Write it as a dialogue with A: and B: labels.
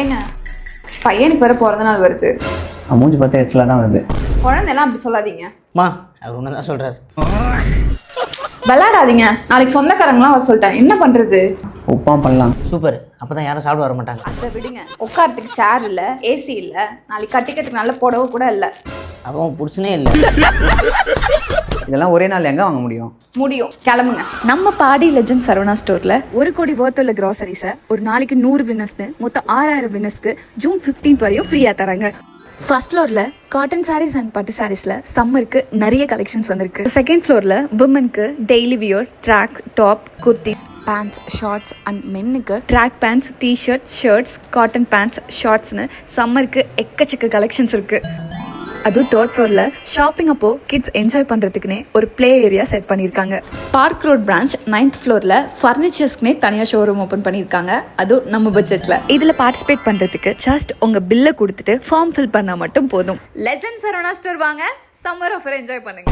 A: ஏங்க பையனுக்கு வேற பிறந்த நாள் வருது.
B: மூஞ்சி பார்த்து எச்சலாக தான் வருது.
A: குழந்தைலாம் அப்படி சொல்லாதீங்க.
C: மா அவர் ஒன்று தான் சொல்கிறார்.
A: விளையாடாதீங்க. நாளைக்கு சொந்தக்காரங்களாம் வர சொல்லிட்டேன். என்ன பண்றது?
B: உப்பா பண்ணலாம்.
C: சூப்பர். அப்போ தான் யாரும் சாப்பிட வர மாட்டாங்க.
A: அதை விடுங்க. உட்காரத்துக்கு சேர் இல்லை, ஏசி இல்லை, நாளைக்கு கட்டிக்கிறதுக்கு நல்ல புடவை கூட இல்லை.
C: அப்போ பிடிச்சனே இல்லை.
B: இதெல்லாம் ஒரே நாள் எங்கே வாங்க முடியும்?
A: முடியும், கிளம்புங்க.
D: நம்ம பாடி லெஜண்ட் சரவணா ஸ்டோர்ல 1 கோடி worth உள்ள கிராசரிஸை ஒரு நாளைக்கு 100 வின்னர்ஸ்னு மொத்தம் 6000 வின்னர்ஸ்க்கு ஜூன் 15 வரையும் ஃப்ரீயா தராங்க. ஃபர்ஸ்ட் ஃப்ளோர்ல காட்டன் சாரீஸ் அண்ட் பட்டு சாரீஸ்ல சம்மருக்கு நிறைய கலெக்ஷன்ஸ் வந்திருக்கு. செகண்ட் ஃப்ளோர்ல விமனுக்கு daily wear track top kurtis pants shorts and மென்னுக்கு track pants T-shirt shirts cotton pants ஷார்ட்ஸ்னு சம்மருக்கு எக்கச்சக்க கலெக்ஷன்ஸ் இருக்கு. அதுவும் தேர்ட் ஃப்ளோர்ல ஷாப்பிங் அப்போ கிட்ஸ் என்ஜாய் பண்றதுக்குனே ஒரு பிளே ஏரியா செட் பண்ணிருக்காங்க. பார்க் ரோட் பிரான்ச் 9th ஃப்ளோர்ல ஃபர்னிச்சர்ஸ்க்குனே தனியா ஷோரூம் ஓபன் பண்ணிருக்காங்க. அதுவும் நம்ம பட்ஜெட்ல. இதுல பார்ட்டிசிபேட் பண்றதுக்கு ஜஸ்ட் உங்க பில்ல கொடுத்துட்டு ஃபார்ம் ஃபில் பண்ணா மட்டும் போதும்.
A: லெஜண்ட் சரவணா ஸ்டோர் வாங்க, சம்மர் ஆஃபர் என்ஜாய் பண்ணுங்க.